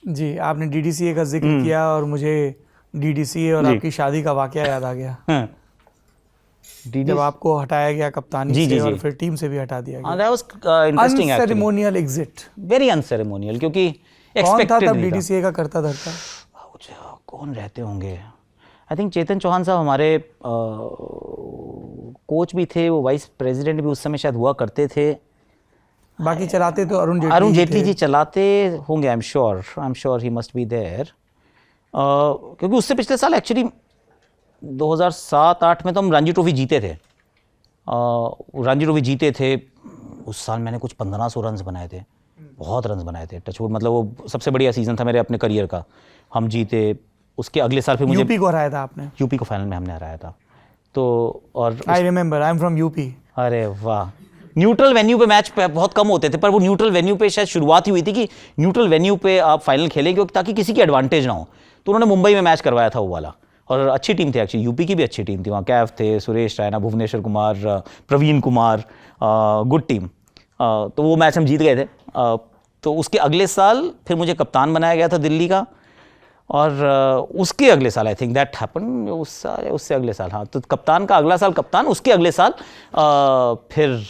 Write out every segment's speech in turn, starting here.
जी, आपने डीडीसीए का जिक्र किया और मुझे डीडीसीए और आपकी शादी का वाकया याद आ गया। जब आपको हटाया गया कप्तानी से और फिर टीम से भी हटा दिया गया। That was interesting actually. Unceremonial exit. Very unceremonial, क्योंकि कौन था expected तब नहीं था। डीडीसीए का करता धरता? कौन रहते होंगे? आई थिंक चेतन चौहान साहब हमारे कोच भी थे, वो वाइस प्रेसिडेंट भी उस समय शायद हुआ करते थे। बाकी चलाते तो अरुण जेटली जी चलाते होंगे। I am sure he must be there. क्योंकि उससे पिछले साल एक्चुअली 2007-8 में तो हम रणजी ट्रॉफी जीते थे। रणजी ट्रॉफी जीते थे उस साल। मैंने कुछ 1500 रन्स बनाए थे, बहुत रन्स बनाए थे। टचवुड, मतलब वो सबसे बढ़िया सीजन था मेरे अपने करियर का। हम जीते। उसके अगले साल फिर मुझे यूपी को हराया था आपने। यूपी को फाइनल में हमने हराया था। तो और I remember, I am from UP. अरे वाह। न्यूट्रल वेन्यू पे मैच बहुत कम होते थे, पर वो न्यूट्रल वेन्यू पे शायद शुरुआत ही हुई थी कि न्यूट्रल वेन्यू पे आप फाइनल खेलें, क्योंकि ताकि किसी की एडवांटेज ना हो। तो उन्होंने मुंबई में मैच करवाया था वो वाला, और अच्छी टीम थी एक्चुअली। यूपी की भी अच्छी टीम थी। वहाँ कैफ थे, सुरेश रैना, भुवनेश्वर कुमार, प्रवीण कुमार, गुड टीम। तो वो मैच हम जीत गए थे। तो उसके अगले साल फिर मुझे कप्तान बनाया गया था दिल्ली का, और उसके अगले साल आई थिंक दैट हैपन, उससे अगले साल, हाँ। तो कप्तान का अगला साल कप्तान, उसके अगले साल फिर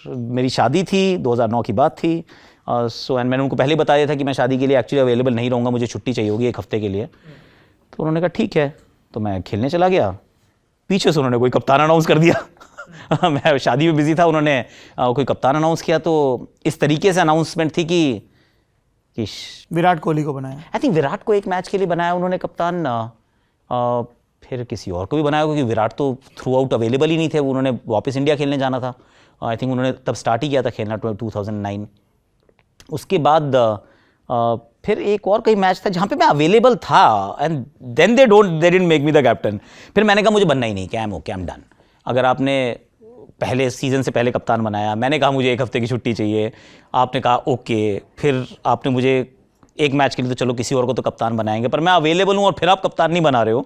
मेरी शादी थी। 2009 की बात थी। सो एंड मैंने उनको पहले बता दिया था कि मैं शादी के लिए एक्चुअली अवेलेबल नहीं रहूँगा, मुझे छुट्टी चाहिए होगी 1 हफ्ते के लिए। तो उन्होंने कहा ठीक है। तो मैं खेलने चला गया। पीछे से उन्होंने कोई कप्तान अनाउंस कर दिया। मैं शादी में बिजी था, उन्होंने कोई कप्तान अनाउंस किया। तो इस तरीके से अनाउंसमेंट थी कि विराट कोहली को बनाया। आई थिंक विराट को एक मैच के लिए बनाया उन्होंने कप्तान, फिर किसी और को भी बनाया, क्योंकि विराट तो थ्रू आउट अवेलेबल ही नहीं थे। उन्होंने वापस इंडिया खेलने जाना था। आई थिंक उन्होंने तब स्टार्ट ही किया था खेलना 2009। उसके बाद फिर एक और कई मैच था जहाँ पे मैं अवेलेबल था, and then they didn't make me the captain. फिर मैंने कहा मुझे बनना ही नहीं, कैम डन। अगर आपने पहले सीज़न से पहले कप्तान बनाया, मैंने कहा मुझे 1 हफ्ते की छुट्टी चाहिए, आपने कहा ओके, फिर आपने मुझे एक मैच के लिए तो चलो किसी और को तो कप्तान बनाएंगे, पर मैं अवेलेबल हूँ और फिर आप कप्तान नहीं बना रहे हो,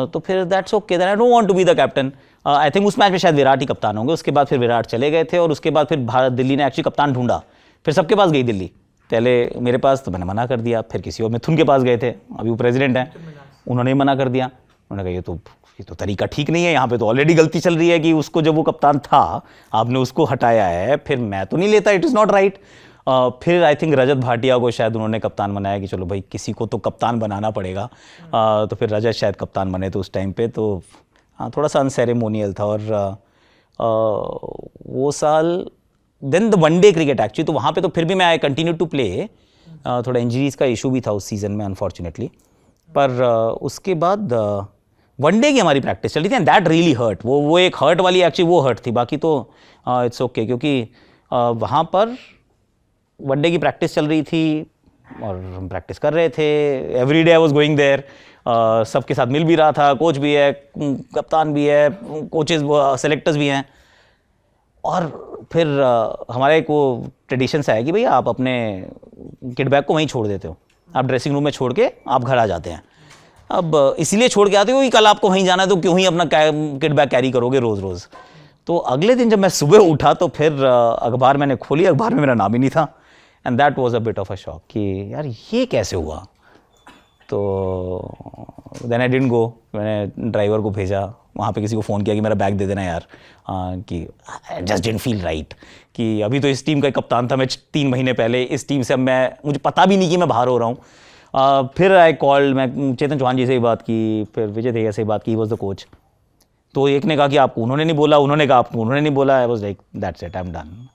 तो फिर that's okay, then I don't want to be the captain. I think उस मैच में शायद विराट ही कप्तान होंगे। उसके बाद फिर विराट चले गए थे, और उसके बाद फिर दिल्ली ने एक्चुअली कप्तान ढूंढा। फिर सबके पास गई दिल्ली, पहले मेरे पास, तो मैंने मना कर दिया। फिर किसी और, मिथुन के पास गए थे, अभी वो प्रेसिडेंट हैं, उन्होंने मना कर दिया। उन्होंने कहा ये तो तरीका ठीक नहीं है, यहाँ पे तो ऑलरेडी गलती चल रही है कि उसको, जब वो कप्तान था आपने उसको हटाया है, फिर मैं तो नहीं लेता, इट इज़ नॉट राइट। फिर आई थिंक रजत भाटिया को शायद उन्होंने कप्तान बनाया कि चलो भाई किसी को तो कप्तान बनाना पड़ेगा। तो फिर रजत शायद कप्तान बने थे उस टाइम पे। तो हाँ, थोड़ा सा अनसेरेमोनियल था। और वो साल then the one day cricket actually, तो वहाँ पे तो फिर भी मैं आई कंटिन्यू टू प्ले। थोड़ा इंजरीज का इशू भी था उस सीज़न में अनफॉर्चुनेटली। पर उसके बाद वनडे की हमारी प्रैक्टिस चल रही थी, एंड दैट रियली हर्ट। वो एक हर्ट वाली एक्चुअली वो हर्ट थी, बाकी तो इट्स ओके, क्योंकि वहाँ पर वनडे की प्रैक्टिस चल रही थी और हम प्रैक्टिस कर रहे थे। Every day I was going there, सबके साथ मिल भी रहा था, कोच भी है, कप्तान भी है, कोचेज सेलेक्टर्स भी हैं। और फिर हमारा एक वो ट्रेडिशन से है कि भैया आप अपने किट बैग को वहीं छोड़ देते हो, आप ड्रेसिंग रूम में छोड़ के आप घर आ जाते हैं। अब इसीलिए छोड़ के आते हो कि कल आपको वहीं जाना है, तो क्यों ही अपना किट बैग कैरी करोगे रोज़ रोज़। तो अगले दिन जब मैं सुबह उठा तो फिर अखबार मैंने खोली, अखबार में मेरा नाम ही नहीं था, and that was a bit of a shock कि यार ये कैसे हुआ। तो देन आई डिडंट गो। मैंने ड्राइवर को भेजा, वहाँ पे किसी को फ़ोन किया कि मेरा बैग दे देना यार, कि जस्ट डिडंट फील राइट कि अभी तो इस टीम का कप्तान था मैं 3 महीने पहले, इस टीम से अब मुझे पता भी नहीं कि मैं बाहर हो रहा हूँ। फिर आई कॉल्ड, मैं चेतन चौहान जी से ही बात की, फिर विजय दहिया से ही बात की, वॉज द कोच। तो एक ने कहा कि आपको उन्होंने नहीं बोला, उन्होंने कहा आपको उन्होंने नहीं बोला। I was like that's it, I am done.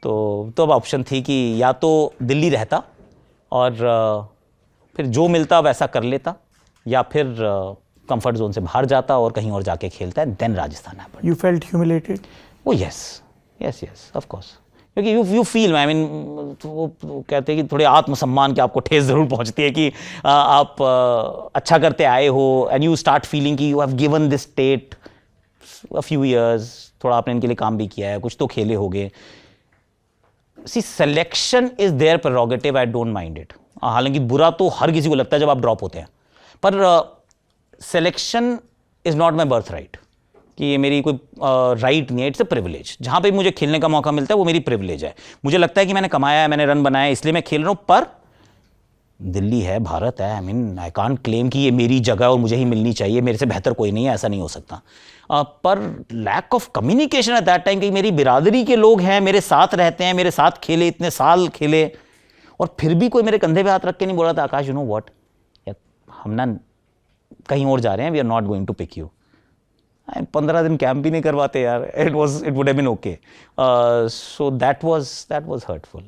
तो अब ऑप्शन थी कि या तो दिल्ली रहता और फिर जो मिलता वैसा कर लेता, या फिर कंफर्ट जोन से बाहर जाता और कहीं और जाके खेलता है। Then Rajasthan happened. You felt humiliated? Oh yes of course, क्योंकि यू फील, आई मीन वो कहते हैं कि थोड़े आत्मसम्मान की आपको ठेस ज़रूर पहुंचती है कि आप अच्छा करते आए हो, एंड यू स्टार्ट फीलिंग कि you have given this state a few years, थोड़ा आपने इनके लिए काम भी किया है, कुछ तो खेले होगे। See selection is their prerogative, I don't mind it. हालांकि बुरा तो हर किसी को लगता है जब आप ड्रॉप होते हैं, पर selection is not my birth right, कि ये मेरी कोई राइट नहीं है, इट्स अ प्रिविलेज। जहाँ पे मुझे खेलने का मौका मिलता है वो मेरी प्रिविलेज है। मुझे लगता है कि मैंने कमाया है, मैंने रन बनाया है, इसलिए मैं खेल रहा हूँ, पर दिल्ली है, भारत है, I mean I can't claim कि ये मेरी जगह और मुझे ही मिलनी चाहिए, मेरे से बेहतर कोई नहीं है, ऐसा नहीं हो सकता। पर lack of communication at that time कि मेरी बिरादरी के लोग हैं, मेरे साथ रहते हैं, मेरे साथ खेले, इतने साल खेले, और फिर भी कोई मेरे कंधे पे हाथ रख के नहीं बोला था, आकाश यू नो व्हाट, हम ना कहीं और जा रहे हैं, we are not going to pick you. 15 दिन कैंप भी नहीं करवाते यार, it would have been okay. So that was hurtful.